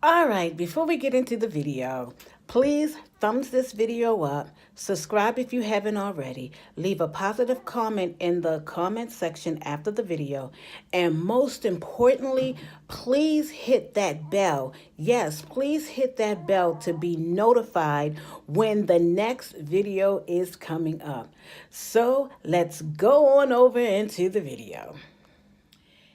All right, before we get into the video, please thumbs this video up, subscribe if you haven't already, leave a positive comment in the comment section after the video, and most importantly, please hit that bell. Yes, please hit that bell to be notified when the next video is coming up. So let's go on over into the video.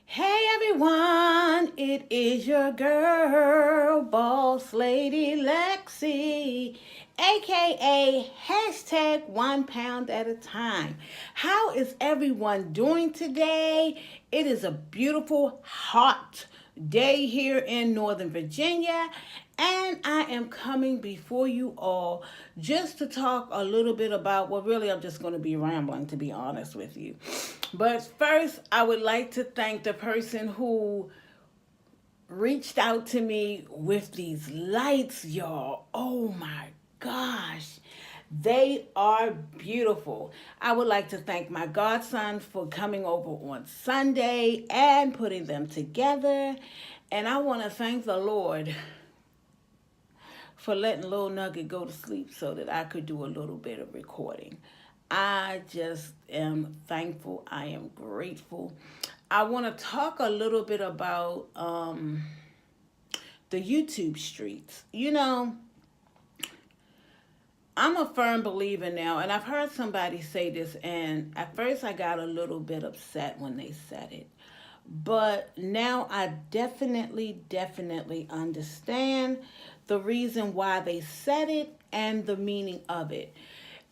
Hey everyone, it is your girl, Boss Lady Lexi, aka hashtag 1 pound at a time. How is everyone doing today? It is a beautiful, hot day here in Northern Virginia, and I am coming before you all just to talk a little bit about, well, really, I'm just going to be rambling, to be honest with you. But first, I would like to thank the person who reached out to me with these lights, y'all. Oh my gosh. They are beautiful. I would like to thank my godson for coming over on Sunday and putting them together. And I want to thank the Lord for letting Little Nugget go to sleep so that I could do a little bit of recording. I just am thankful. I am grateful. I want to talk a little bit about the YouTube streets. I'm a firm believer now, and I've heard somebody say this, and at first I got a little bit upset when they said it. But now I definitely understand the reason why they said it and the meaning of it.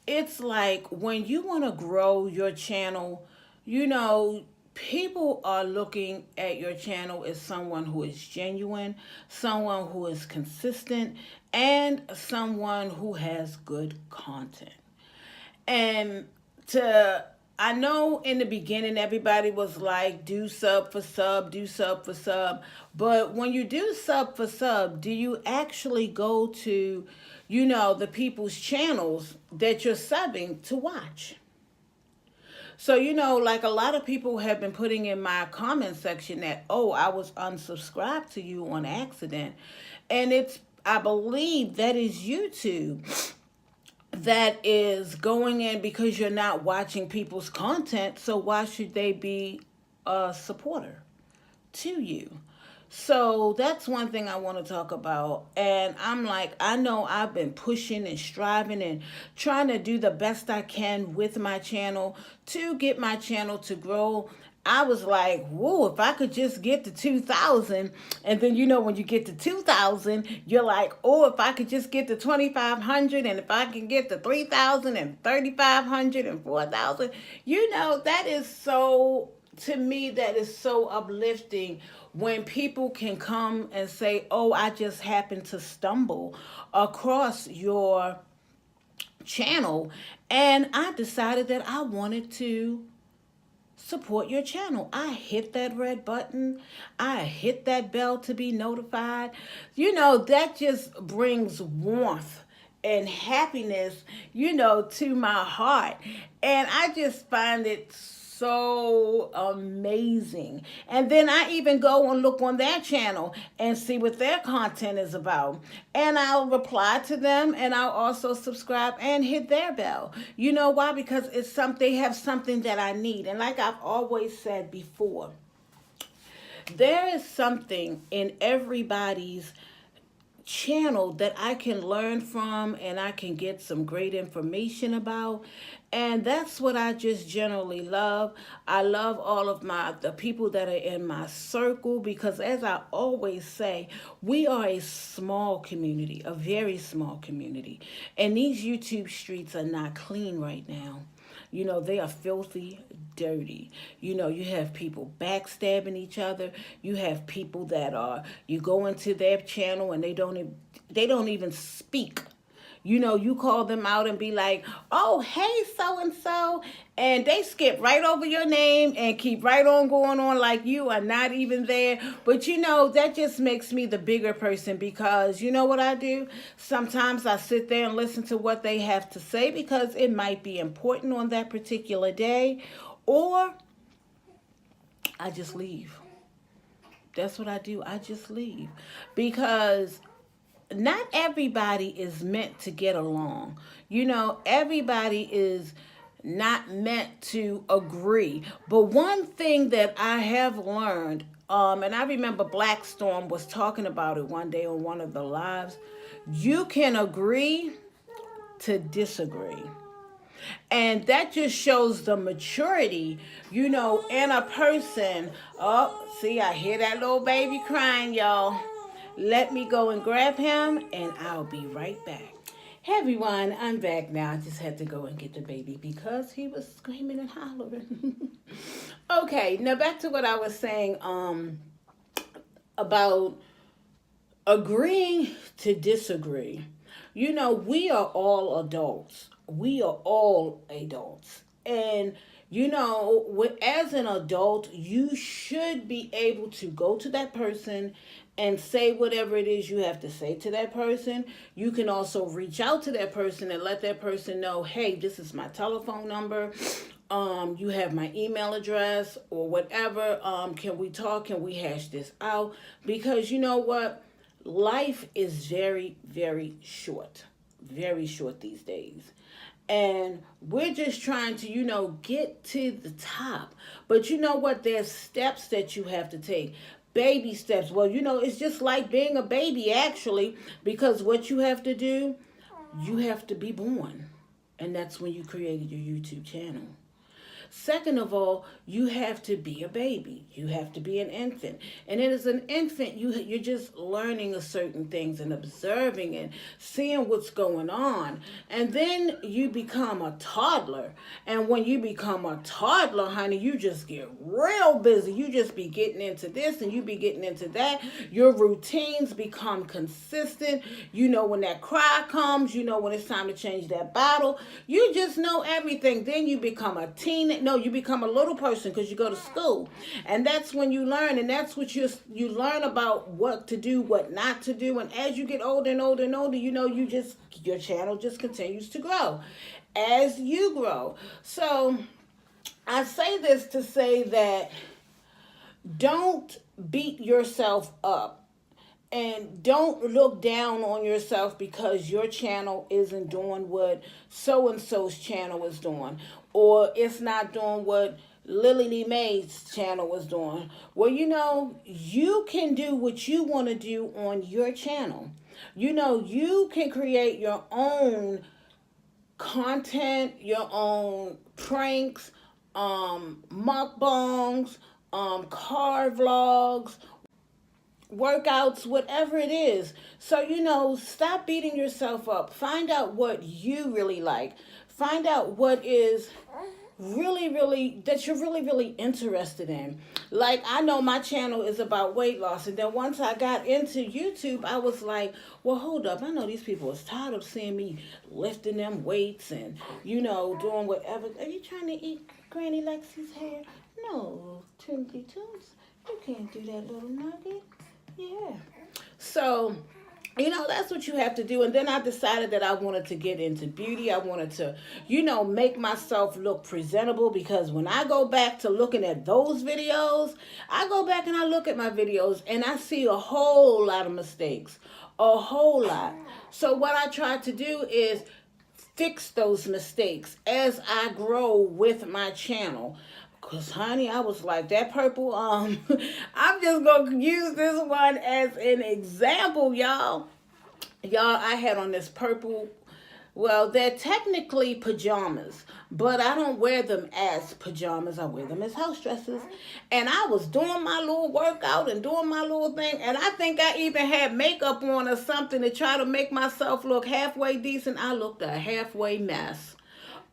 It's like when you want to grow your channel, you know, people are looking at your channel as someone who is genuine, someone who is consistent, and someone who has good content. And to I know in the beginning everybody was like, do sub for sub, do sub for sub. But when you do sub for sub, do you actually go to, the people's channels that you're subbing to watch? So, like a lot of people have been putting in my comment section that, oh, I was unsubscribed to you on accident. And I believe that is YouTube that is going in because you're not watching people's content. So why should they be a supporter to you? So that's one thing I want to talk about. And I'm like, I know I've been pushing and striving and trying to do the best I can with my channel to get my channel to grow. I was like, whoa, if I could just get to 2,000. And then, when you get to 2,000, you're like, oh, if I could just get to 2,500. And if I can get to 3,000 and 3,500 and 4,000, that is so, to me, that is so uplifting when people can come and say, oh, I just happened to stumble across your channel and I decided that I wanted to support your channel. I hit that red button. I hit that bell to be notified. That just brings warmth and happiness, to my heart. And I just find it so amazing. And then I even go and look on their channel and see what their content is about. And I'll reply to them and I'll also subscribe and hit their bell. You know why? Because they have something that I need. And like I've always said before, there is something in everybody's channel that I can learn from and I can get some great information about. And that's what I just generally love. I love all of the people that are in my circle because, as I always say, we are a small community, a very small community. And these YouTube streets are not clean right now. They are filthy, dirty. You have people backstabbing each other. You have people you go into their channel and they don't even speak. You call them out and be like, oh, hey, so-and-so. And they skip right over your name and keep right on going on like you are not even there. But, that just makes me the bigger person because you know what I do? Sometimes I sit there and listen to what they have to say because it might be important on that particular day. Or I just leave. That's what I do. I just leave because not everybody is meant to get along. Everybody is not meant to agree. But one thing that I have learned, and I remember Black Storm was talking about it one day on one of the lives, you can agree to disagree. And that just shows the maturity, in a person. Oh, see, I hear that little baby crying, y'all. Let me go and grab him, and I'll be right back. Hey everyone, I'm back now. I just had to go and get the baby because he was screaming and hollering. Okay, now back to what I was saying about agreeing to disagree. We are all adults. We are all adults. And, as an adult, you should be able to go to that person and say whatever it is you have to say to that person. You can also reach out to that person and let that person know, hey, this is my telephone number. You have my email address or whatever. Can we talk? Can we hash this out? Because you know what? Life is very, very short. Very short these days. And we're just trying to, get to the top. But you know what? There's steps that you have to take. Baby steps. Well, it's just like being a baby, actually, because what you have to do, you have to be born. And that's when you created your YouTube channel. Second of all, you have to be a baby. You have to be an infant. And then as an infant, you're just learning a certain things and observing and seeing what's going on. And then you become a toddler. And when you become a toddler, honey, you just get real busy. You just be getting into this and you be getting into that. Your routines become consistent. When that cry comes, when it's time to change that bottle. You just know everything. Then you become a teen. No, you become a little person because you go to school. And that's when you learn, and that's what you learn about what to do, what not to do. And as you get older and older and older, your channel just continues to grow as you grow. So I say this to say that don't beat yourself up. And don't look down on yourself because your channel isn't doing what so-and-so's channel is doing. Or it's not doing what Lily Lee Mae's channel was doing. Well, you can do what you want to do on your channel. You can create your own content, your own pranks, mukbangs, car vlogs, workouts, whatever it is. So, stop beating yourself up. Find out what you really like. Find out what is that you're really interested in. Like, I know my channel is about weight loss, and then once I got into YouTube, I was like, well, hold up, I know these people is tired of seeing me lifting them weights and doing whatever. Are you trying to eat Granny Lexi's hair? No, Trinity Toons, you can't do that, little nugget. Yeah. So, that's what you have to do. And then I decided that I wanted to get into beauty. I wanted to, make myself look presentable, because when I go back to looking at those videos, I go back and I look at my videos and I see a whole lot of mistakes. A whole lot. So what I tried to do is fix those mistakes as I grow with my channel. Cause honey, I was like, that purple, I'm just gonna use this one as an example, y'all. I had on this purple, well, they're technically pajamas, but I don't wear them as pajamas. I wear them as house dresses. And I was doing my little workout and doing my little thing, and I think I even had makeup on or something to try to make myself look halfway decent. I looked a halfway mess.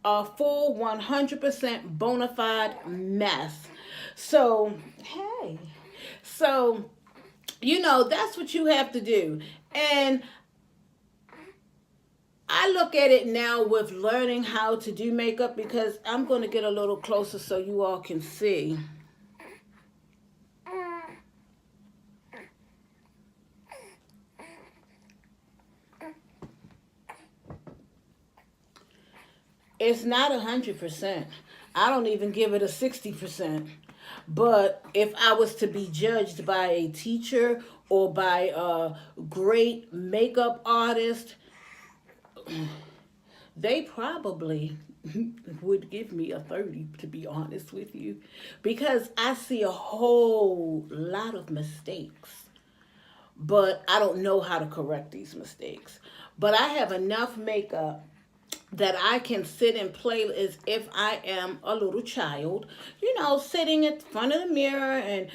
A full 100% bona fide mess. So, hey. So, that's what you have to do. And I look at it now with learning how to do makeup, because I'm going to get a little closer so you all can see. It's not 100%. I don't even give it a 60%. But if I was to be judged by a teacher or by a great makeup artist, they probably would give me a 30, to be honest with you, because I see a whole lot of mistakes, but I don't know how to correct these mistakes. But I have enough makeup that I can sit and play as if I am a little child, sitting in front of the mirror and,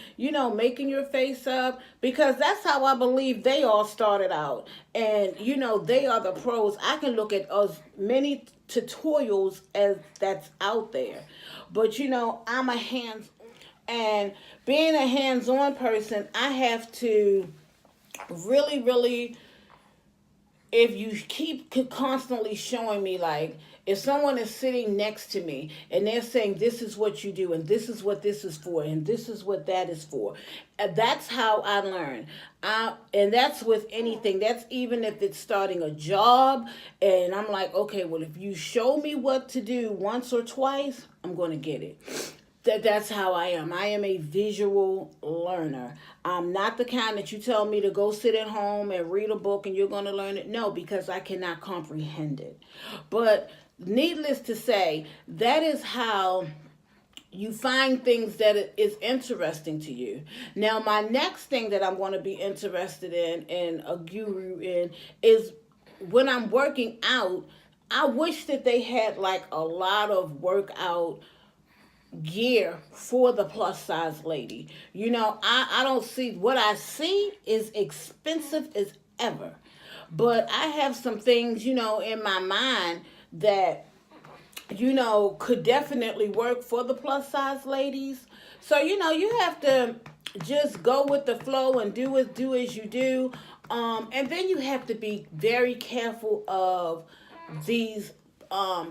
making your face up, because that's how I believe they all started out. And, they are the pros. I can look at as many tutorials as that's out there. But, I'm a hands, and being a hands-on person, I have to really, really, if you keep constantly showing me, like, if someone is sitting next to me and they're saying this is what you do and this is what this is for and this is what that is for, that's how I learn. And that's with anything. That's even if it's starting a job and I'm like, okay, well, if you show me what to do once or twice, I'm going to get it. That's how I am. I am a visual learner. I'm not the kind that you tell me to go sit at home and read a book and you're going to learn it. No, because I cannot comprehend it. But needless to say, that is how you find things that is interesting to you. Now, my next thing that I'm going to be interested in and a guru in is when I'm working out. I wish that they had like a lot of workout gear for the plus size lady. I don't see, what I see is expensive as ever. But I have some things, in my mind that, could definitely work for the plus size ladies. So, you have to just go with the flow and do as you do. And then you have to be very careful of these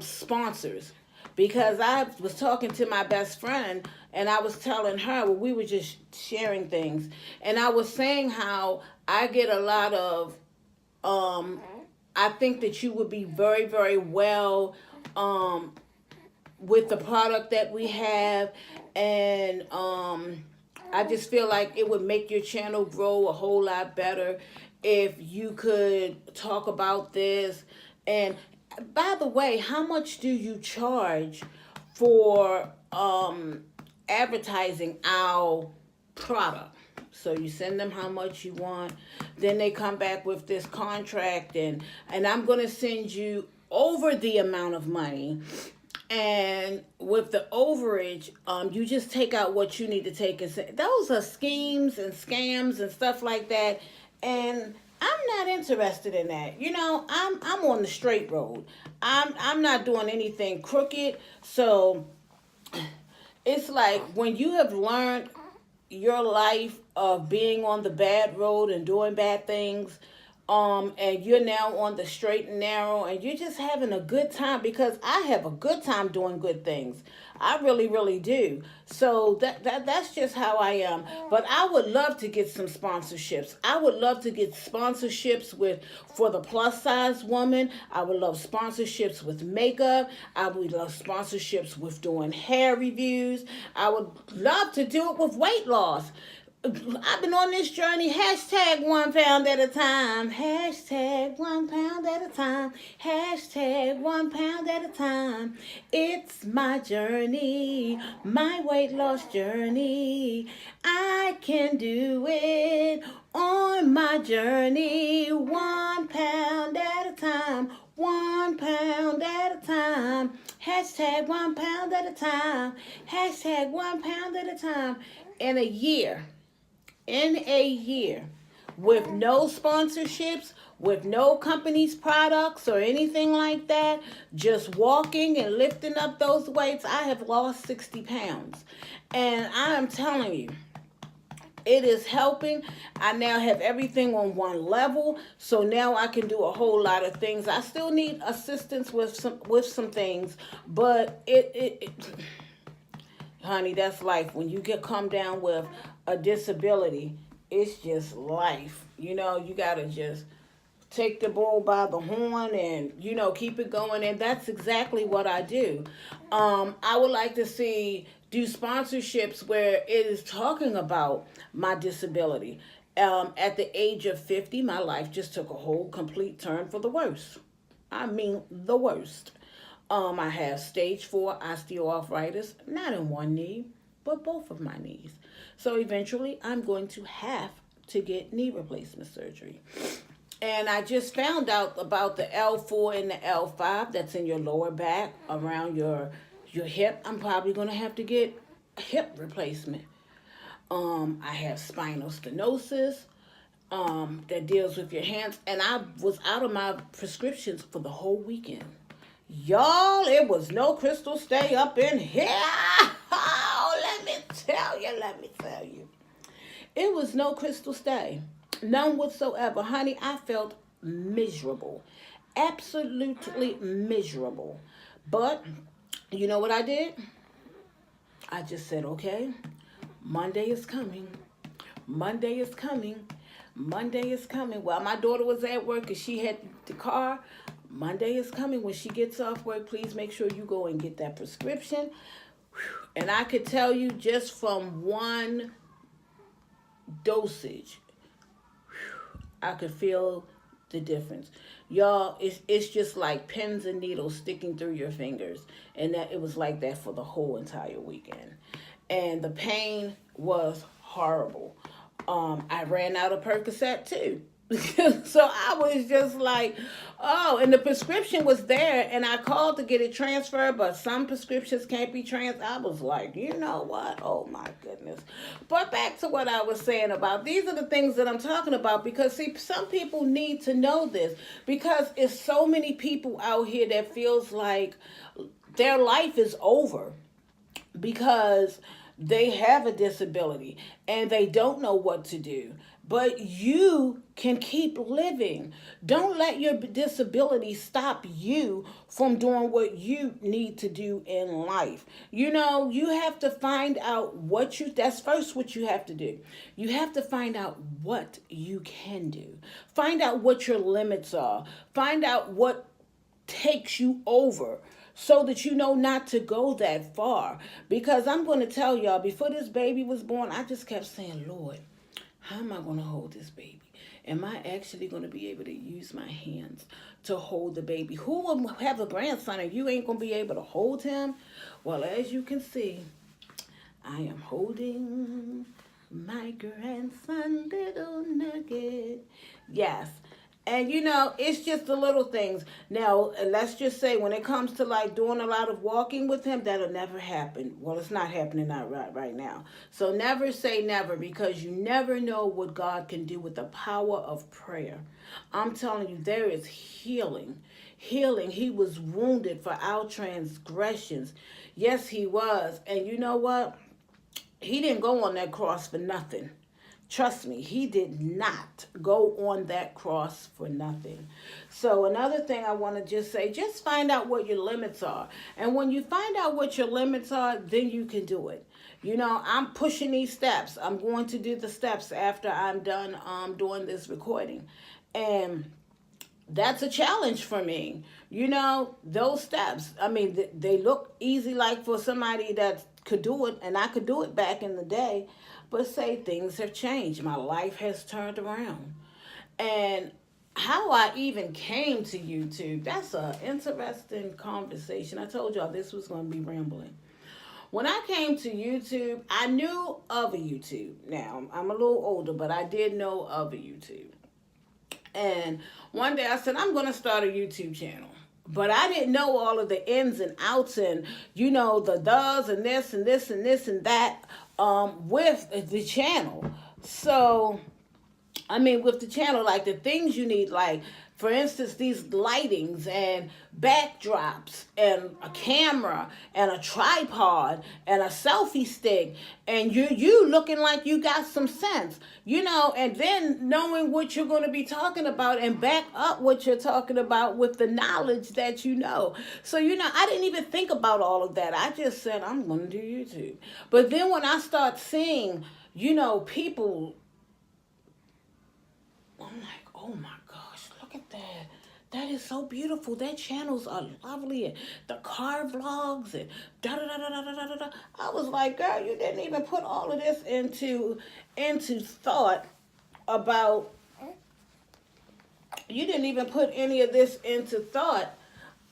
sponsors, because I was talking to my best friend and I was telling her, well, we were just sharing things, and I was saying how I get a lot of I think that you would be very, very well with the product that we have, and I just feel like it would make your channel grow a whole lot better if you could talk about this. And by the way, how much do you charge for advertising our product? So you send them how much you want, then they come back with this contract, and I'm going to send you over the amount of money. And with the overage, you just take out what you need to take, and say those are schemes and scams and stuff like that. And I'm not interested in that. I'm on the straight road. I'm not doing anything crooked. So it's like when you have learned your life of being on the bad road and doing bad things, and you're now on the straight and narrow, and you're just having a good time, because I have a good time doing good things. I really, really do. So that's just how I am. But I would love to get some sponsorships. I would love to get sponsorships for the plus size woman. I would love sponsorships with makeup. I would love sponsorships with doing hair reviews. I would love to do it with weight loss. I've been on this journey, hashtag 1 pound at a time, hashtag 1 pound at a time, hashtag 1 pound at a time. It's my journey, my weight loss journey. I can do it on my journey, 1 pound at a time, 1 pound at a time, hashtag 1 pound at a time, hashtag 1 pound at a time. In a year, with no sponsorships, with no company's products or anything like that, just walking and lifting up those weights, I have lost 60 pounds. And I am telling you, it is helping. I now have everything on one level, so now I can do a whole lot of things. I still need assistance with some things, but it honey, that's life. When you come down with a disability, it's just life. You gotta just take the bull by the horn and, keep it going. And that's exactly what I do. I would like to see do sponsorships where it is talking about my disability. At the age of 50, my life just took a whole complete turn for the worse. I mean, the worst. I have stage 4 osteoarthritis, not in one knee, but both of my knees. So eventually, I'm going to have to get knee replacement surgery. And I just found out about the L4 and the L5 that's in your lower back around your hip. I'm probably going to have to get a hip replacement. I have spinal stenosis that deals with your hands. And I was out of my prescriptions for the whole weekend. Y'all, it was no crystal stay up in here. Oh, let me tell you. It was no crystal stay. None whatsoever. Honey, I felt miserable. Absolutely miserable. But you know what I did? I just said, okay, Monday is coming. Monday is coming. Monday is coming. While my daughter was at work and she had the car, Monday is coming. When she gets off work, please make sure you go and get that prescription. And I could tell you just from one dosage, I could feel the difference. Y'all, it's just like pins and needles sticking through your fingers. And that it was like that for the whole entire weekend. And the pain was horrible. I ran out of Percocet too. So I was just like, oh, and the prescription was there, and I called to get it transferred, but some prescriptions can't be transferred. I was like, you know what? Oh my goodness. But back to what I was saying about, these are the things that I'm talking about, because see, some people need to know this, because it's so many people out here that feels like their life is over because they have a disability and they don't know what to do. But you can keep living. Don't let your disability stop you from doing what you need to do in life. You know, you have to find out that's first what you have to do. You have to find out what you can do. Find out what your limits are. Find out what takes you over, so that you know not to go that far. Because I'm going to tell y'all, before this baby was born, I just kept saying, Lord, how am I going to hold this baby? Am I actually going to be able to use my hands to hold the baby? Who will have a grandson and you ain't going to be able to hold him? Well, as you can see, I am holding my grandson, little Nugget. Yes. And you know, it's just the little things. Now, let's just say when it comes to like doing a lot of walking with him, that'll never happen. Well, it's not happening right now. So never say never, because you never know what God can do with the power of prayer. I'm telling you, there is healing. Healing. He was wounded for our transgressions. Yes, he was. And you know what? He didn't go on that cross for nothing. Trust me, he did not go on that cross for nothing. So another thing I want to just say, just find out what your limits are. And when you find out what your limits are, then you can do it. You know, I'm pushing these steps. I'm going to do the steps after I'm done doing this recording. And that's a challenge for me. You know, those steps, I mean, they look easy like for somebody that could do it, and I could do it back in the day. But say things have changed. My life has turned around. And how I even came to YouTube, that's an interesting conversation. I told y'all this was going to be rambling. When I came to YouTube, I knew of a YouTube. Now, I'm a little older, but I did know of a YouTube. And one day I said, I'm going to start a YouTube channel. But I didn't know all of the ins and outs and, you know, the does and this and this and this and that with the channel. So, I mean, with the channel, like the things you need, like, for instance, these lightings and backdrops and a camera and a tripod and a selfie stick, and you looking like you got some sense, you know, and then knowing what you're going to be talking about and back up what you're talking about with the knowledge that you know. So, you know, I didn't even think about all of that. I just said, I'm going to do YouTube. But then when I start seeing, you know, people, I'm like, oh my gosh, look at that. That is so beautiful. Their channels are lovely, and the car vlogs and da da da da da da da da. I was like, girl, you didn't even put all of this into thought about. You didn't even put any of this into thought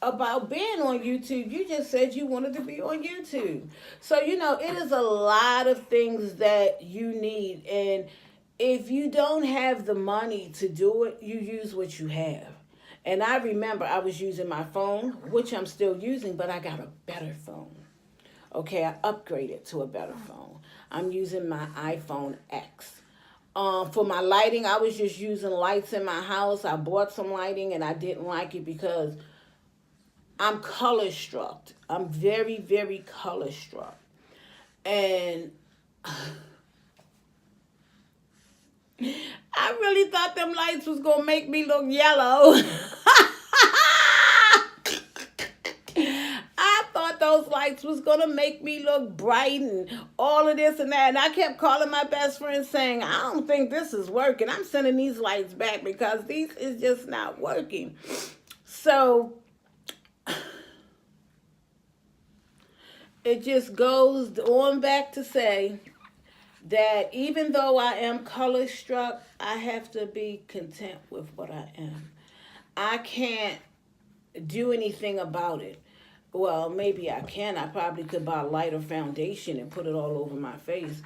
about being on YouTube. You just said you wanted to be on YouTube. So, it is a lot of things that you need. And if you don't have the money to do it, you use what you have. And I remember I was using my phone, which I'm still using, but I got a better phone. Okay, I upgraded to a better phone. I'm using my iPhone X. For my lighting, I was just using lights in my house. I bought some lighting and I didn't like it because I'm color struck. I'm very, very color struck. And I really thought them lights was going to make me look yellow. I thought those lights was going to make me look bright and all of this and that. And I kept calling my best friend saying, I don't think this is working. I'm sending these lights back because these is just not working. So it just goes on back to say that even though I am color struck, I have to be content with what I am. I can't do anything about it. Well, maybe I can. I probably could buy a lighter foundation and put it all over my face.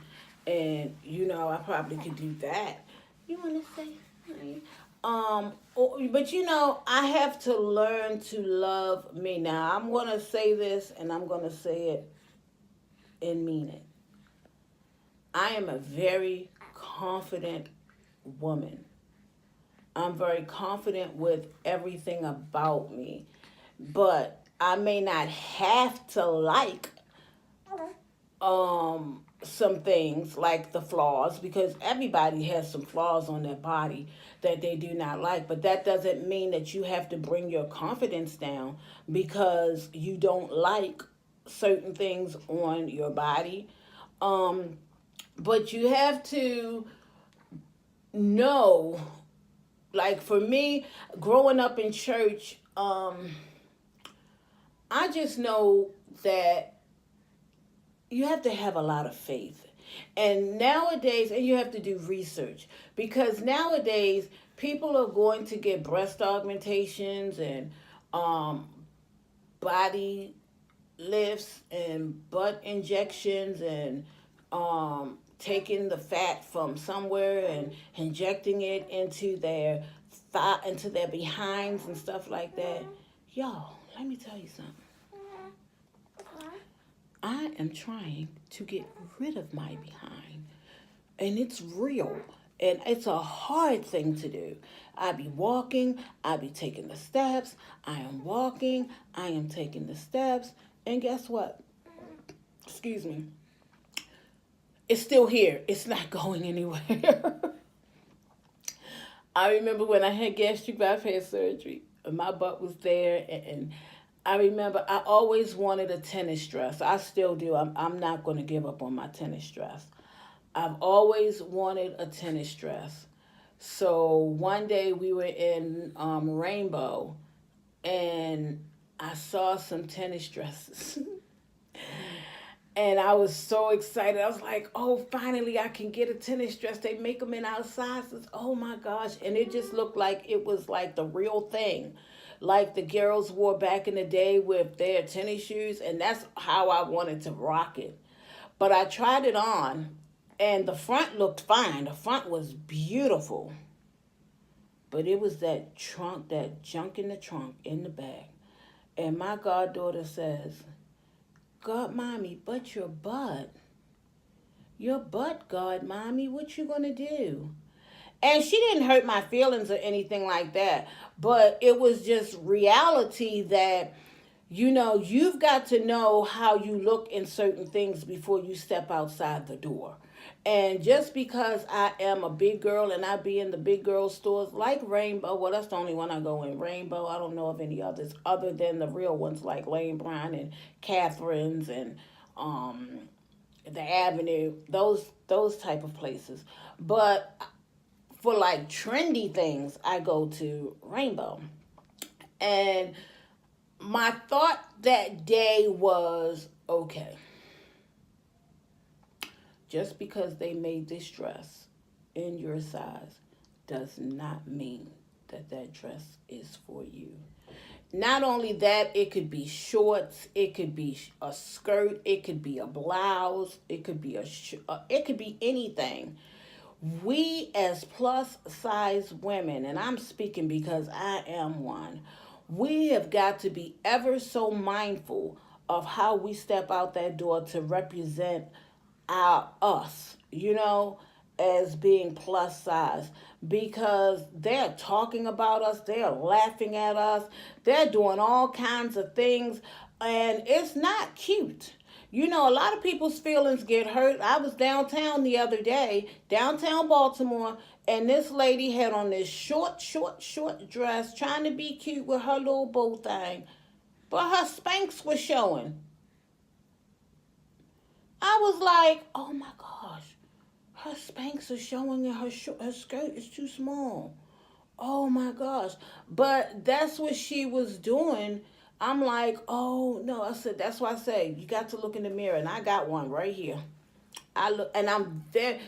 And, I probably could do that. You want to say something? But I have to learn to love me. Now, I'm going to say this and I'm going to say it and mean it. I am a very confident woman. I'm very confident with everything about me. But I may not have to like some things like the flaws, because everybody has some flaws on their body that they do not like, but that doesn't mean that you have to bring your confidence down because you don't like certain things on your body. But you have to know, like for me, growing up in church, I just know that you have to have a lot of faith. And nowadays, and you have to do research, because nowadays people are going to get breast augmentations and body lifts and butt injections and taking the fat from somewhere and injecting it into their into their behinds and stuff like that. Y'all, let me tell you something. I am trying to get rid of my behind, and it's real, and it's a hard thing to do. I be walking, I be taking the steps, I am walking, I am taking the steps, and guess what? Excuse me. It's still here. It's not going anywhere. I remember when I had gastric bypass surgery, my butt was there, and I remember I always wanted a tennis dress. I still do. I'm not going to give up on my tennis dress. I've always wanted a tennis dress. So one day we were in Rainbow, and I saw some tennis dresses. And I was so excited. I was like, oh, finally I can get a tennis dress. They make them in our sizes. Oh my gosh. And it just looked like it was like the real thing. Like the girls wore back in the day with their tennis shoes. And that's how I wanted to rock it. But I tried it on and the front looked fine. The front was beautiful. But it was that trunk, that junk in the trunk, in the bag. And my goddaughter says, God, mommy, but your butt. Your butt, God, mommy, what you gonna do? And she didn't hurt my feelings or anything like that. But it was just reality that, you've got to know how you look in certain things before you step outside the door. And just because I am a big girl and I be in the big girl stores like Rainbow, well, that's the only one I go in, Rainbow. I don't know of any others other than the real ones like Lane Bryant and Catherine's and the Avenue, those type of places. But for like trendy things, I go to Rainbow. And my thought that day was, okay, just because they made this dress in your size does not mean that that dress is for you. Not only that, it could be shorts, it could be a skirt, it could be a blouse, it could be it could be anything. We as plus size women, and I'm speaking because I am one, we have got to be ever so mindful of how we step out that door to represent our us, as being plus size, because they're talking about us, they're laughing at us, they're doing all kinds of things, and it's not cute. A lot of people's feelings get hurt. I was downtown the other day, downtown Baltimore, and this lady had on this short dress, trying to be cute with her little bow thing, but her Spanx was showing. I was like, oh my gosh, her Spanx are showing and her skirt is too small. Oh my gosh. But that's what she was doing. I'm like, oh no. I said, that's why I say you got to look in the mirror, and I got one right here. I look, and I'm there.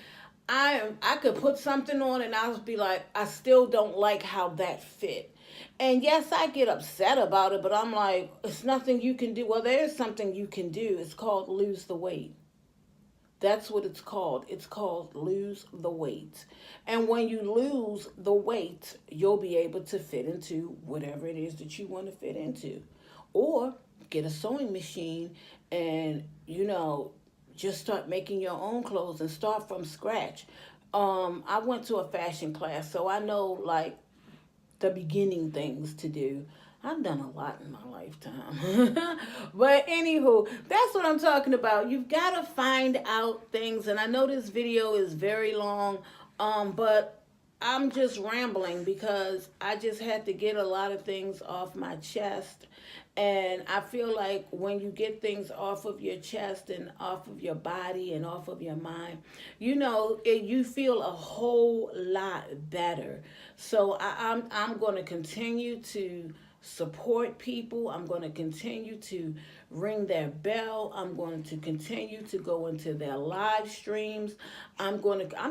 I could put something on and I'll be like, I still don't like how that fit. And yes, I get upset about it, but I'm like, it's nothing you can do. Well, there is something you can do. It's called lose the weight. That's what it's called. It's called lose the weight. And when you lose the weight, you'll be able to fit into whatever it is that you want to fit into. Or get a sewing machine and, just start making your own clothes and start from scratch. I went to a fashion class, so I know like the beginning things to do. I've done a lot in my lifetime. But anywho, that's what I'm talking about. You've got to find out things. And I know this video is very long, but I'm just rambling because I just had to get a lot of things off my chest. And I feel like when you get things off of your chest and off of your body and off of your mind, you feel a whole lot better. So I'm going to continue to support people. I'm going to continue to ring their bell. I'm going to continue to go into their live streams. I'm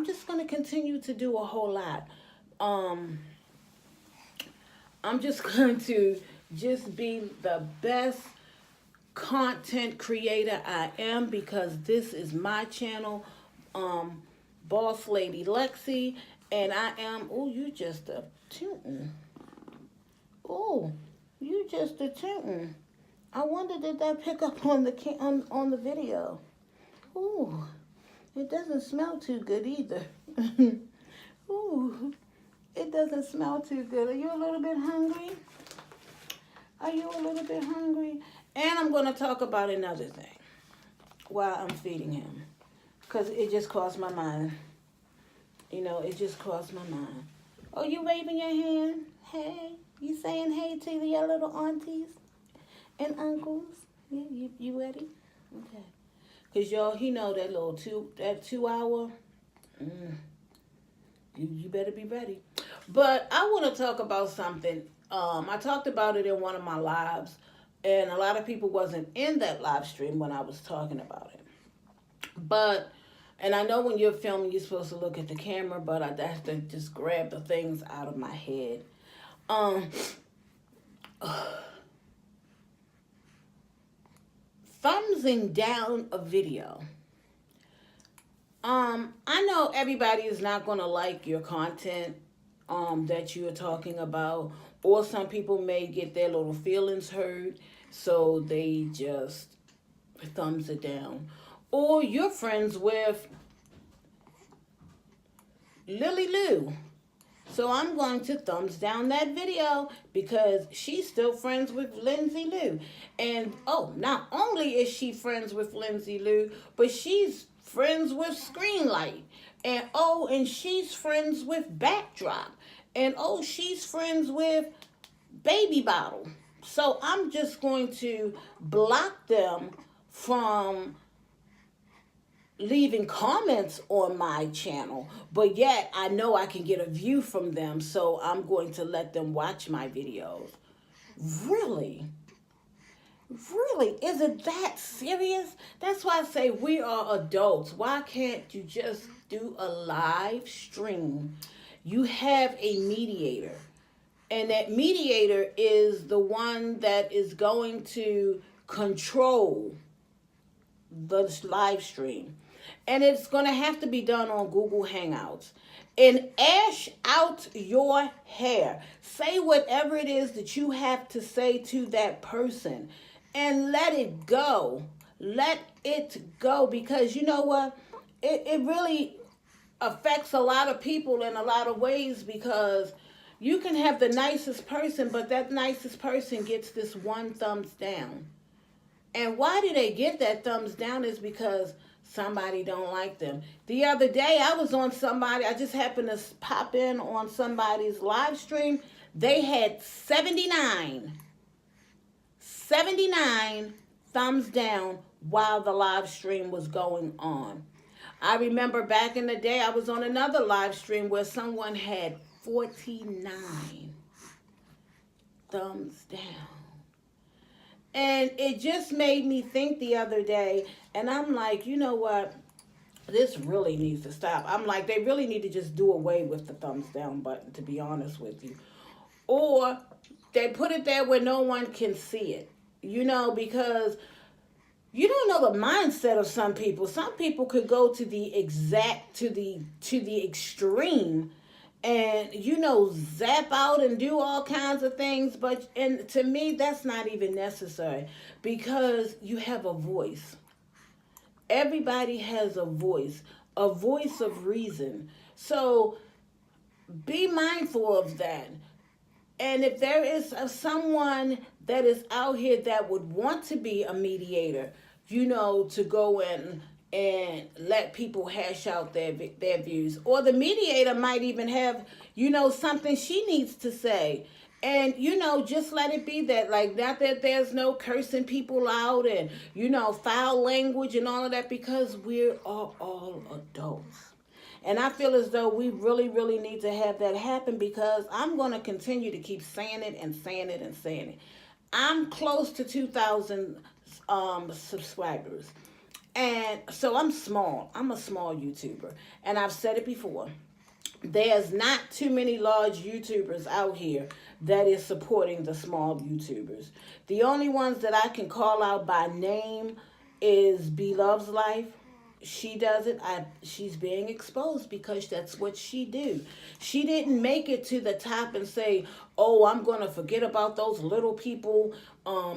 just going to continue to do a whole lot. I'm just going to just be the best content creator I am, because this is my channel, Boss Lady Lexi, and I am, oh, you just a tootin'. Oh, you just a tootin'. I wonder did that pick up on on the video. Ooh, it doesn't smell too good either. Ooh, it doesn't smell too good. Are you a little bit hungry? Are you a little bit hungry? And I'm going to talk about another thing while I'm feeding him, because it just crossed my mind. It just crossed my mind. Oh, you waving your hand? Hey, you saying hey to your little aunties and uncles? You ready? Okay. Because y'all, he know that little 2 hour, you better be ready. But I want to talk about something. I talked about it in one of my lives, and a lot of people wasn't in that live stream when I was talking about it. And I know when you're filming, you're supposed to look at the camera, but I have to just grab the things out of my head. Thumbsing down a video. I know everybody is not going to like your content that you're talking about, or some people may get their little feelings hurt, so they just thumbs it down. Or you're friends with Lily Lou, so I'm going to thumbs down that video because she's still friends with Lindsay Lou. And not only is she friends with Lindsay Lou, but she's friends with Screenlight. And she's friends with Backdrop. And she's friends with Baby Bottle. So I'm just going to block them from leaving comments on my channel, but yet I know I can get a view from them, so I'm going to let them watch my videos. Really? Really? Is it that serious? That's why I say we are adults. Why can't you just do a live stream? You have a mediator, and that mediator is the one that is going to control the live stream. And it's going to have to be done on Google Hangouts. And ash out your hair. Say whatever it is that you have to say to that person and let it go. Let it go, because you know what? It really affects a lot of people in a lot of ways, because you can have the nicest person, but that nicest person gets this one thumbs down. And why do they get that thumbs down is because somebody don't like them. The other day I was on somebody, I just happened to pop in on somebody's live stream. They had 79 thumbs down while the live stream was going on. I remember back in the day I was on another live stream where someone had 49 thumbs down. And it just made me think the other day, and I'm like, you know what? This really needs to stop. I'm like, they really need to just do away with the thumbs down button, to be honest with you. Or they put it there where no one can see it, because you don't know the mindset of some people. Some people could go to the extreme and zap out and do all kinds of things, and to me that's not even necessary, because you have a voice. Everybody has a voice of reason. So be mindful of that. And if there is someone that is out here that would want to be a mediator, to go in and let people hash out their views, or the mediator might even have, something she needs to say. And, just let it be that, like, not that there's no cursing people out and, foul language and all of that, because we're all adults. And I feel as though we really, really need to have that happen, because I'm going to continue to keep saying it and saying it and saying it. I'm close to 2,000 subscribers. And so I'm small. I'm a small YouTuber. And I've said it before. There's not too many large YouTubers out here that is supporting the small YouTubers. The only ones that I can call out by name is B Loves Life. She does it. She's being exposed because that's what she do. She didn't make it to the top and say, "Oh, I'm going to forget about those little people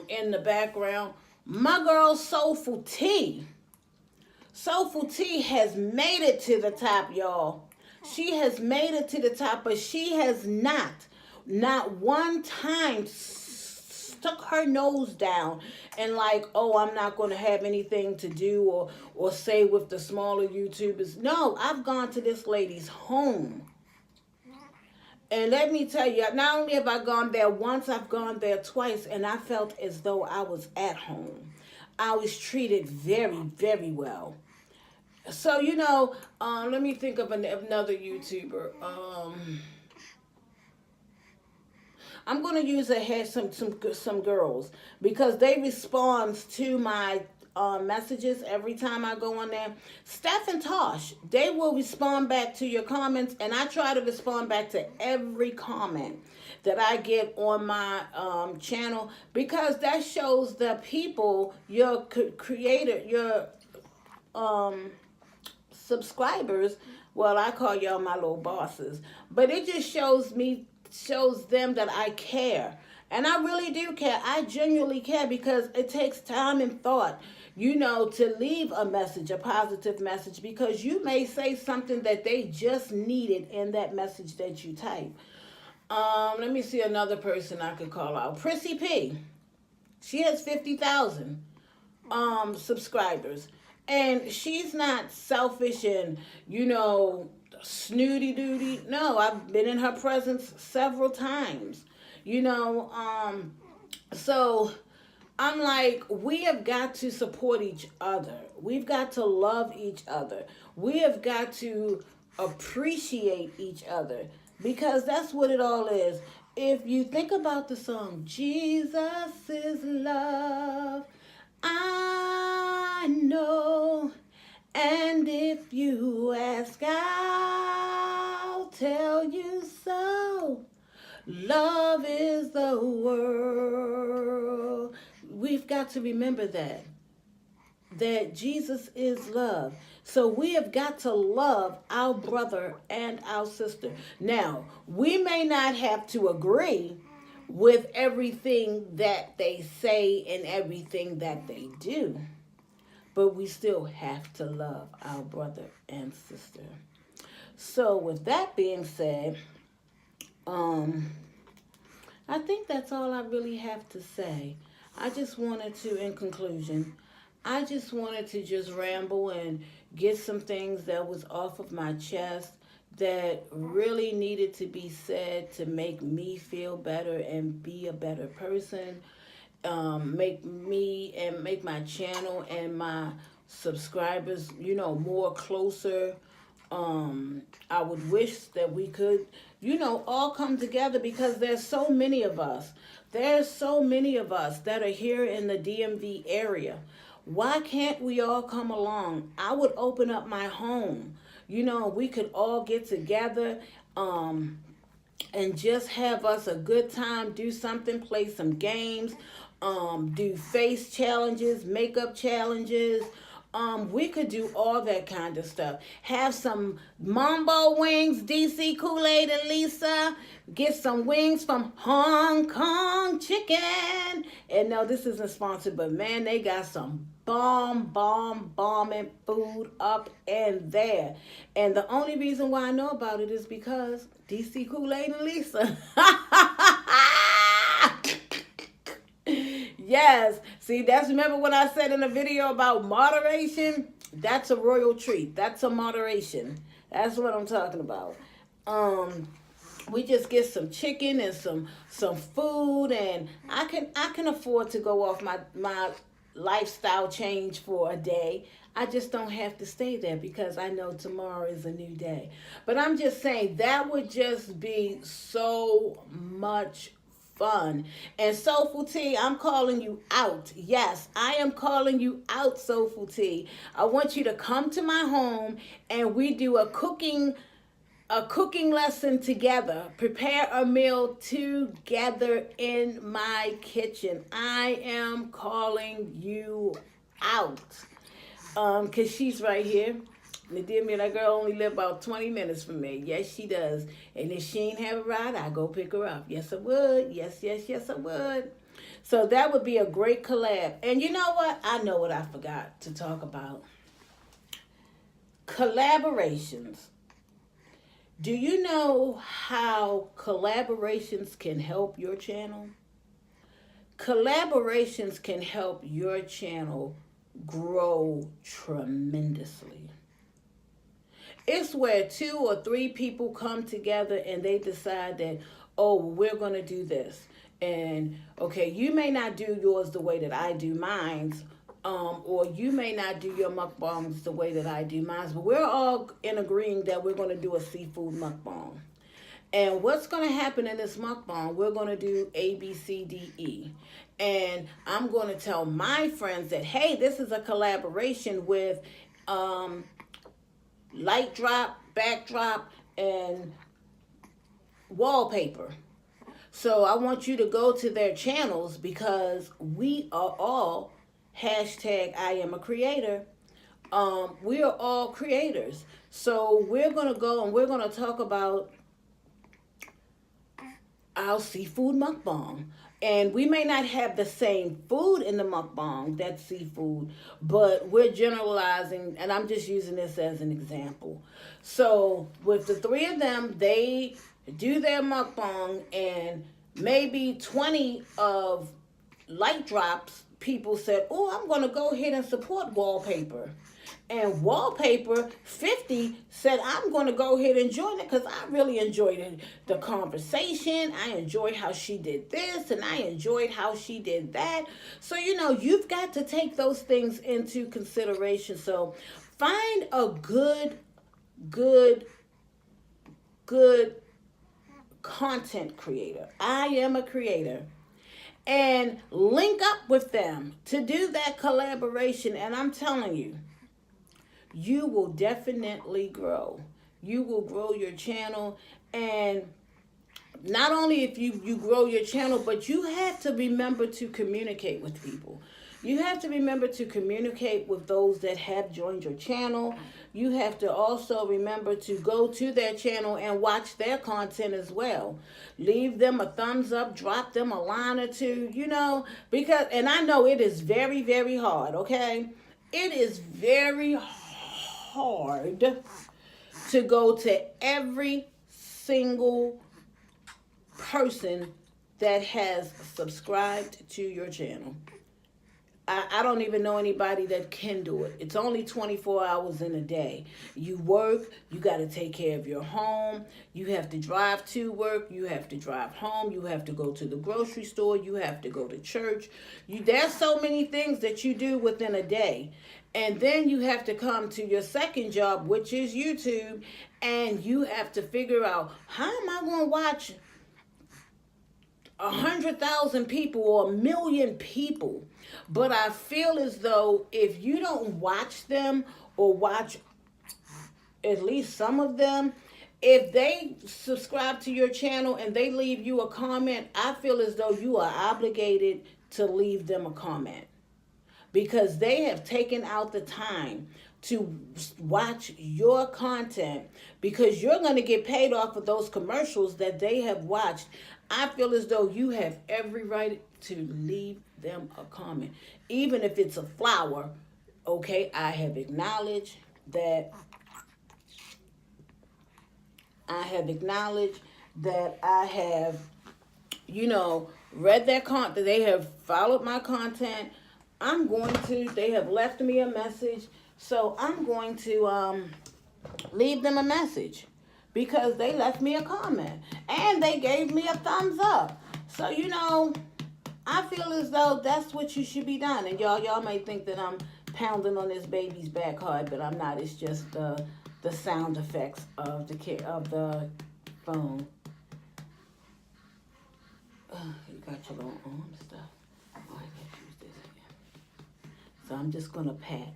in the background." My girl Soulful T. Soulful T has made it to the top, y'all. She has made it to the top, but she has not one time stuck her nose down and like, "Oh, I'm not going to have anything to do or say with the smaller YouTubers." No, I've gone to this lady's home. And let me tell you, not only have I gone there once, I've gone there twice, and I felt as though I was at home. I was treated very, very well. So, let me think of another YouTuber. I'm gonna use some girls, because they respond to my messages every time I go on there. Steph and Tosh, they will respond back to your comments, and I try to respond back to every comment that I get on my channel, because that shows the people, your creator, your subscribers. Well, I call y'all my little bosses, but it just shows them that I care. And I really do care. I genuinely care, because it takes time and thought, to leave a message, a positive message, because you may say something that they just needed in that message that you type. Let me see another person I could call out. Prissy P. She has 50,000 subscribers. And she's not selfish and, snooty doody. No, I've been in her presence several times. So I'm like, we have got to support each other. We've got to love each other. We have got to appreciate each other, because that's what it all is. if you think about the song, Jesus is love, I know. And if you ask, I'll tell you so. Love is the world. We've got to remember that Jesus is love. So we have got to love our brother and our sister. Now, we may not have to agree with everything that they say and everything that they do, but we still have to love our brother and sister. So with that being said, um, I think that's all I really have to say. I just wanted to, in conclusion, I just wanted to just ramble and get some things that was off of my chest that really needed to be said to make me feel better and be a better person, make me and make my channel and my subscribers, more closer. I would wish that we could, all come together because there's so many of us. There's so many of us that are here in the DMV area. Why can't we all come along? I would open up my home. We could all get together, and just have us a good time, do something, play some games, do face challenges, makeup challenges. We could do all that kind of stuff. Have some Mambo wings, DC Kool-Aid and Lisa. Get some wings from Hong Kong Chicken. And no, this isn't sponsored, but man, they got some bombing food up in there. And the only reason why I know about it is because DC Kool-Aid and Lisa. Yes. See, remember what I said in the video about moderation? That's a royal treat. That's a moderation. That's what I'm talking about. We just get some chicken and some food, and I can afford to go off my lifestyle change for a day. I just don't have to stay there because I know tomorrow is a new day. But I'm just saying that would just be so much fun. And Soulful Tea, I'm calling you out. Yes, I am calling you out, Soulful Tea. I want you to come to my home and we do a cooking lesson together. Prepare a meal together in my kitchen. I am calling you out. Cause she's right here. Nadia, that girl only live about 20 minutes from me. Yes, she does. And if she ain't have a ride, I go pick her up. Yes, I would. Yes, I would. So that would be a great collab. And you know what? I know what I forgot to talk about. Collaborations. Do you know how collaborations can help your channel? Collaborations can help your channel grow tremendously. It's where 2 or 3 people come together and they decide that, oh, we're going to do this. And, okay, you may not do yours the way that I do mine, or you may not do your mukbangs the way that I do mine, but we're all in agreeing that we're going to do a seafood mukbang. And what's going to happen in this mukbang, we're going to do A, B, C, D, E. And I'm going to tell my friends that, hey, this is a collaboration with light drop, backdrop, and wallpaper. So I want you to go to their channels because we are all hashtag I am a creator. We are all creators. So we're going to go and we're going to talk about our seafood mukbang. And we may not have the same food in the mukbang, that's seafood, but we're generalizing, and I'm just using this as an example. So with the 3 of them, they do their mukbang, and maybe 20 of light drops people said, oh, I'm going to go ahead and support wallpaper. And wallpaper 50 said, I'm going to go ahead and join it because I really enjoyed the conversation. I enjoyed how she did this and I enjoyed how she did that. So, you've got to take those things into consideration. So find a good content creator. I am a creator. And link up with them to do that collaboration. And I'm telling you, you will definitely grow. You will grow your channel. And not only if you grow your channel, but you have to remember to communicate with people. You have to remember to communicate with those that have joined your channel. You have to also remember to go to their channel and watch their content as well. Leave them a thumbs up, drop them a line or two, because, and I know it is very, very hard, okay? It is very hard to go to every single person that has subscribed to your channel. I don't even know anybody that can do it. It's only 24 hours in a day. You work, you got to take care of your home, you have to drive to work, you have to drive home, you have to go to the grocery store, you have to go to church. There's so many things that you do within a day. And then you have to come to your second job, which is YouTube, and you have to figure out, how am I going to watch 100,000 people or 1,000,000 people? But I feel as though if you don't watch them or watch at least some of them, if they subscribe to your channel and they leave you a comment, I feel as though you are obligated to leave them a comment, because they have taken out the time to watch your content, because you're going to get paid off of those commercials that they have watched. I feel as though you have every right to leave them a comment, even if it's a flower. Okay, I have acknowledged that. I have, read their content. They have followed my content. They have left me a message. So I'm going to leave them a message, because they left me a comment and they gave me a thumbs up. So, I feel as though that's what you should be done. And y'all may think that I'm pounding on this baby's back hard, but I'm not. It's just the sound effects of the phone. You got your little arm stuff. Oh, I gotta use this again. So I'm just gonna pat,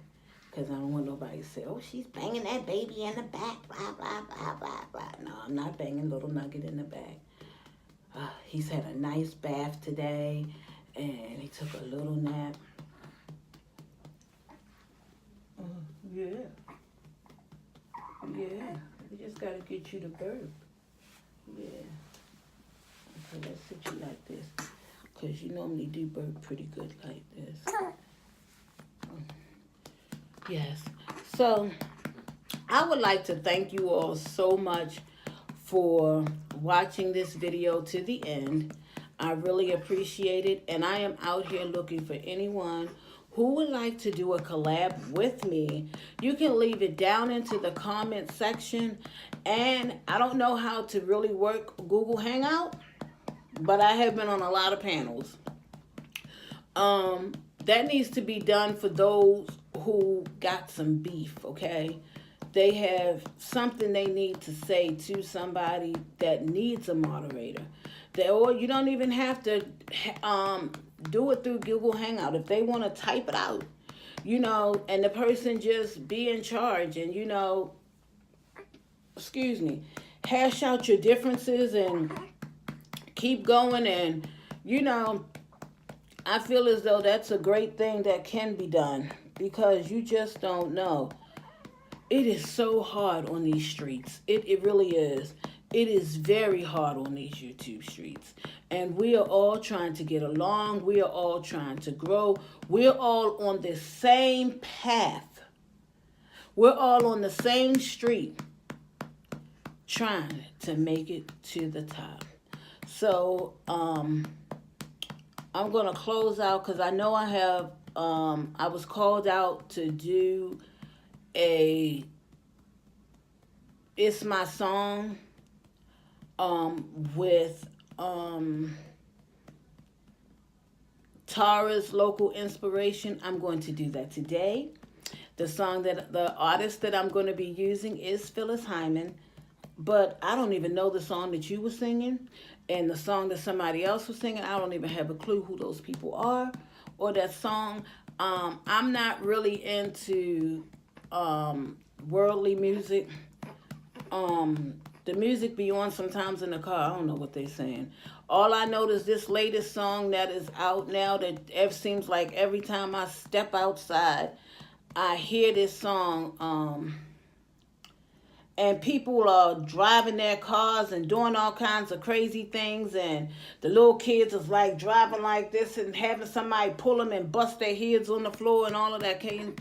because I don't want nobody to say, "Oh, she's banging that baby in the back." Blah blah blah blah blah. No, I'm not banging little Nugget in the back. He's had a nice bath today, and he took a little nap. Yeah. Yeah. We just gotta get you to burp. Yeah. Okay, let's sit you like this, because you normally do burp pretty good like this. Yes. So I would like to thank you all so much for watching this video to the end. I really appreciate it. And I am out here looking for anyone who would like to do a collab with me. You can leave it down into the comment section. And I don't know how to really work Google Hangout, but I have been on a lot of panels. That needs to be done for those who got some beef, okay? They have something they need to say to somebody that needs a moderator. Or you don't even have to do it through Google Hangout. If they want to type it out, and the person just be in charge and, hash out your differences and keep going. And, I feel as though that's a great thing that can be done, because you just don't know. It is so hard on these streets. It really is. It is very hard on these YouTube streets. And we are all trying to get along. We are all trying to grow. We're all on the same path. We're all on the same street, trying to make it to the top. So, I'm going to close out, because I know I have, I was called out to do It's My Song with Tara's Local Inspiration. I'm going to do that today. The artist that I'm going to be using is Phyllis Hyman. but I don't even know the song that you were singing, and the song that somebody else was singing. I don't even have a clue who those people are or that song. I'm not really into worldly music. The music be on sometimes in the car. I don't know what they're saying. All I know is this latest song that is out now that it seems like every time I step outside, I hear this song. And people are driving their cars and doing all kinds of crazy things, and the little kids is like driving like this and having somebody pull them and bust their heads on the floor and all of that kind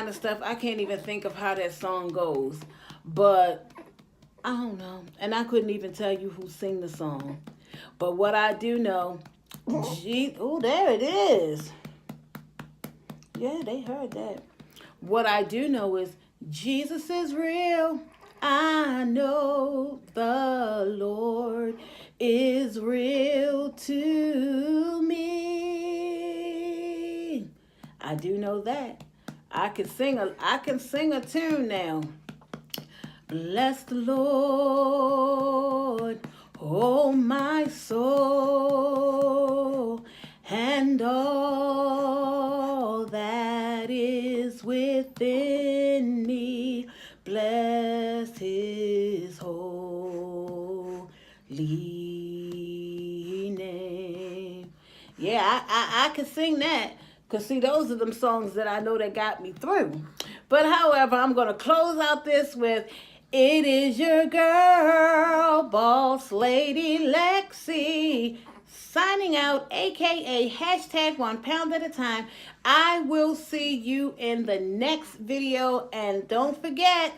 of stuff. I can't even think of how that song goes, but I don't know, and I couldn't even tell you who sing the song. But what I do know, oh, there it is. Yeah, they heard that. What I do know is Jesus is real. I know the Lord is real to me. I do know that. I can sing a tune now. Bless the Lord, oh my soul, and all that is within me. Bless his holy name. Yeah, I can sing that. Because, see, those are them songs that I know that got me through. But, however, I'm going to close out this with It Is Your Girl, Boss Lady Lexi, signing out, a.k.a. hashtag 1 pound at a time. I will see you in the next video. And don't forget,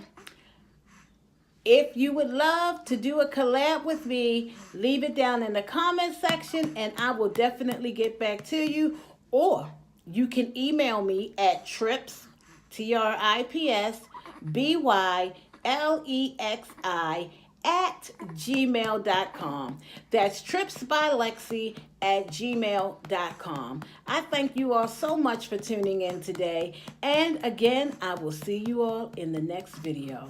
if you would love to do a collab with me, leave it down in the comment section and I will definitely get back to you. Or you can email me at trips, TRIPS, BYLEXI @gmail.com. That's tripsbylexi@gmail.com. I thank you all so much for tuning in today. And again, I will see you all in the next video.